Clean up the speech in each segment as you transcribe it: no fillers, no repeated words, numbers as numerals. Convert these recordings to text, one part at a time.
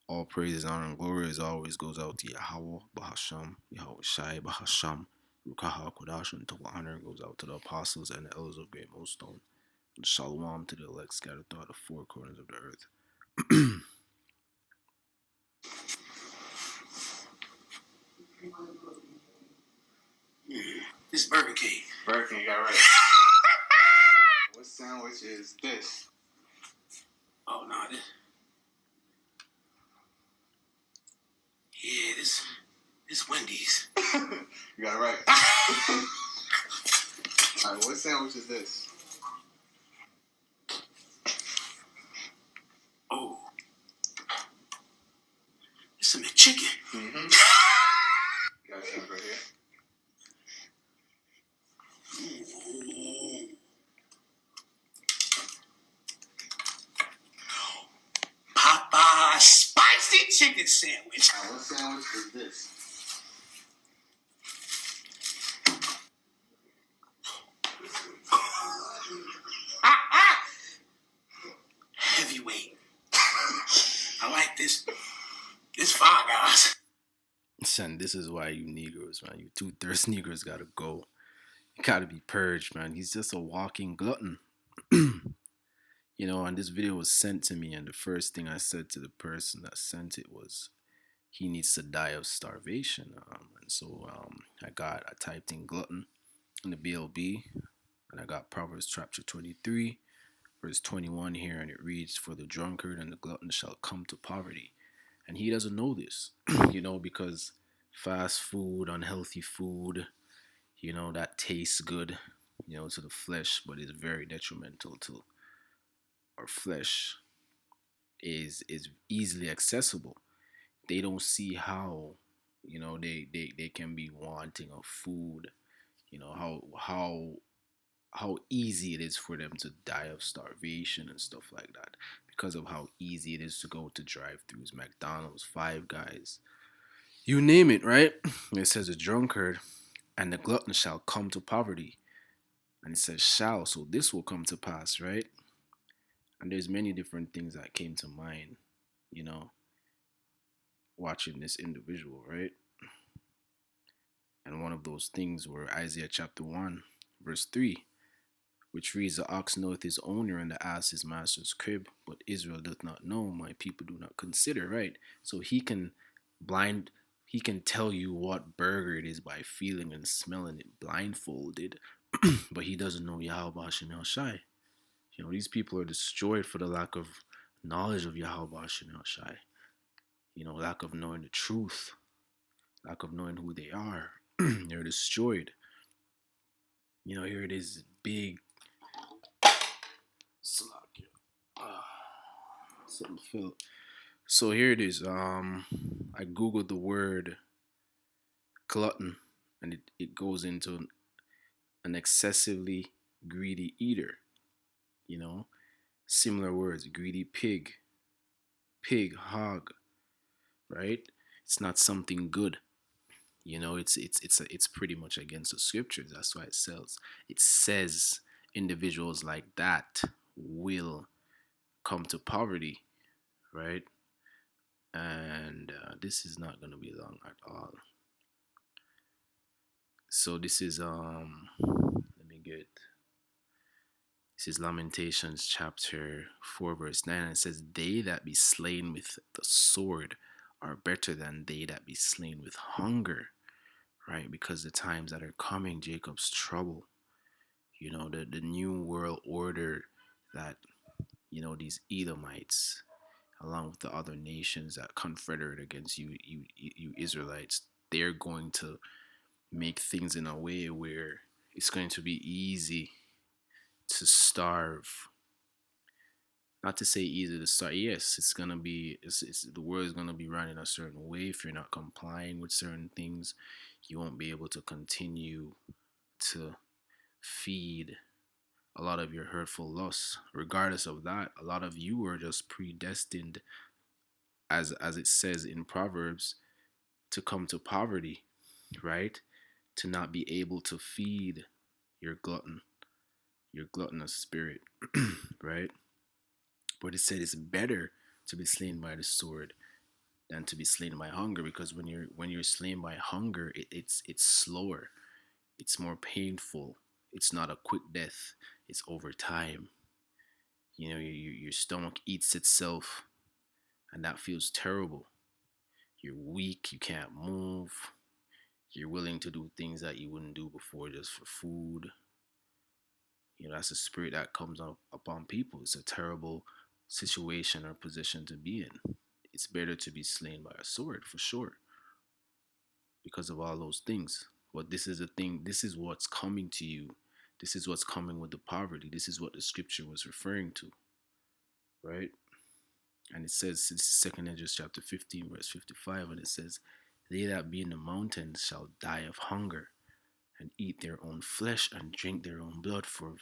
All praise, honor, and glory as always goes out to Yahweh, Bahasham, Yahweh Shai, Bahasham, Rukaha Kodash, and double honor goes out to the apostles and the elders of Great Millstone. And Shalom to the elect scattered throughout the four corners of the earth. This Burger King. Burger King, got right. What sandwich is this? Oh no, this Wendy's. You got it right. Alright, what sandwich is this? Oh, it's some McChicken. Mm-hmm. You got a sandwich right here. Popeye spicy chicken sandwich. Alright, what sandwich is this? Heavyweight. I like this. This Five Guys. Son, this is why you Negroes, man, you two thirst Negroes gotta go. You gotta be purged, man. He's just a walking glutton. And this video was sent to me, and the first thing I said to the person that sent it was, he needs to die of starvation. I typed in glutton in the BLB, and I got Proverbs chapter 23, verse 21 here, and it reads, "For the drunkard and the glutton shall come to poverty." And he doesn't know this, because fast food, unhealthy food, that tastes good, to the flesh, but is very detrimental to our flesh, is easily accessible. They don't see how, they can be wanting of food, how easy it is for them to die of starvation and stuff like that, because of how easy it is to go to drive-throughs, McDonald's, Five Guys, you name it, right? It says a drunkard and the glutton shall come to poverty, and it says shall, so this will come to pass, right? And there's many different things that came to mind, watching this individual, right? And one of those things were Isaiah chapter 1, verse 3, which reads, "The ox knoweth his owner, and the ass his master's crib, but Israel doth not know, my people do not consider," right? So he can tell you what burger it is by feeling and smelling it blindfolded, but he doesn't know Yahweh Hashem El Shai. These people are destroyed for the lack of knowledge of Yahweh Hashem El Shai. Lack of knowing the truth, lack of knowing who they are. They're destroyed. Here it is, big. Something fell. So here it is. I googled the word glutton, and it goes into an excessively greedy eater. Similar words: greedy pig, hog. Right? It's not something good. It's pretty much against the scriptures. That's why it says individuals like that will come to poverty, right? And this is not going to be long at all. So this is this is Lamentations chapter 4 verse 9, and it says, "They that be slain with the sword are better than they that be slain with hunger," right? Because the times that are coming, Jacob's trouble, the new world order that, these Edomites, along with the other nations that confederate against you Israelites, they're going to make things in a way where it's going to be easy to starve. Not to say easy to start. Yes, it's gonna be. The world is gonna be running a certain way. If you're not complying with certain things, you won't be able to continue to feed a lot of your hurtful lusts. Regardless of that, a lot of you are just predestined, as it says in Proverbs, to come to poverty, right? To not be able to feed your gluttonous spirit, right? But it said it's better to be slain by the sword than to be slain by hunger, because when you're slain by hunger, it's slower, it's more painful, it's not a quick death, it's over time. Your stomach eats itself, and that feels terrible. You're weak, you can't move, you're willing to do things that you wouldn't do before just for food. That's a spirit that comes up upon people. It's a terrible situation or position to be in. It's better to be slain by a sword for sure, because of all those things. But this is the thing, this is what's coming to you. This is what's coming with the poverty. This is what the scripture was referring to, right? And it says, it's second Ezra chapter 15, verse 55, and it says, they that be in the mountains shall die of hunger, and eat their own flesh, and drink their own blood, for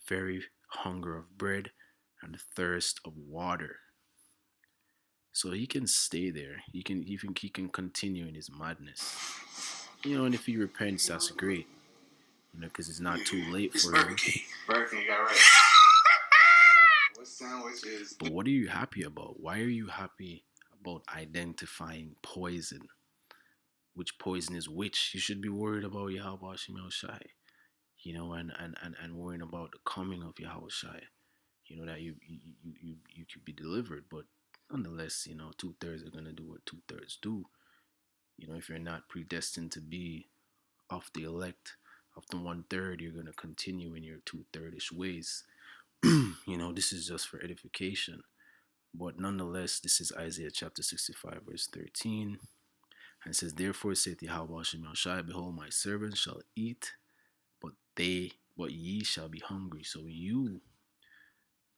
very hunger of bread and thirst of water. So he can stay there. He can continue in his madness. And if he repents, that's great. Because it's not too late It's for Burger him. King. Burger King got right. What sandwich is But what are you happy about? Why are you happy about identifying poison? Which poison is which? You should be worried about Yahweh Shemel Shai, and worrying about the coming of Yahweh Shai. That you could be delivered, but nonetheless, 2/3 are gonna do what 2/3 do. If you're not predestined to be of the elect, of the 1/3, you're gonna continue in your 2/3ish ways. This is just for edification. But nonetheless, this is Isaiah chapter 65, verse 13. And it says, therefore saith Yahweh Shem Shai, behold, my servants shall eat, but ye shall be hungry. So you,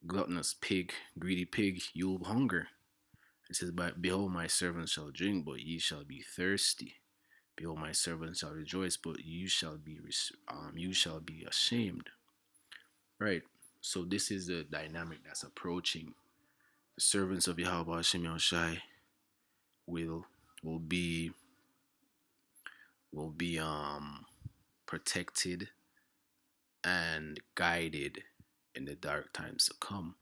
gluttonous pig, greedy pig, you'll hunger. It says, but behold, my servants shall drink, but ye shall be thirsty. Behold, my servants shall rejoice, but you shall be ashamed. Right. So this is the dynamic that's approaching. The servants of Yahweh Hashem Shai will will be will be protected and guided in the dark times to come.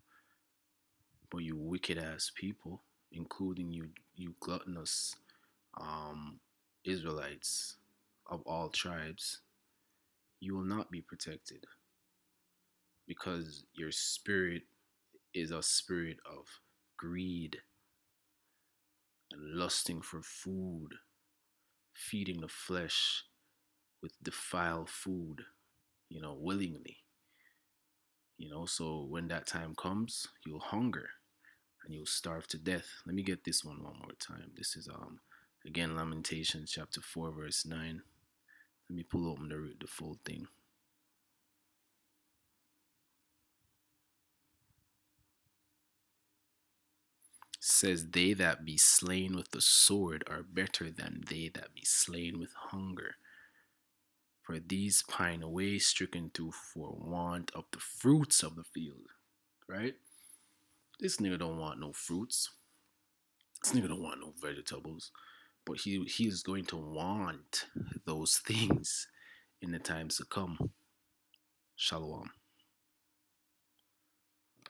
But you wicked ass people, including you gluttonous um Israelites of all tribes, you will not be protected, because your spirit is a spirit of greed and lusting for food, feeding the flesh with defiled food, willingly. So when that time comes, you'll hunger and you'll starve to death. Let me get this one more time. This is again Lamentation chapter 4 verse 9. Let me pull open the full thing. It says, they that be slain with the sword are better than they that be slain with hunger. For these pine away, stricken through for want of the fruits of the field. Right? This nigga don't want no fruits. This nigga don't want no vegetables. But he is going to want those things in the times to come. Shalom.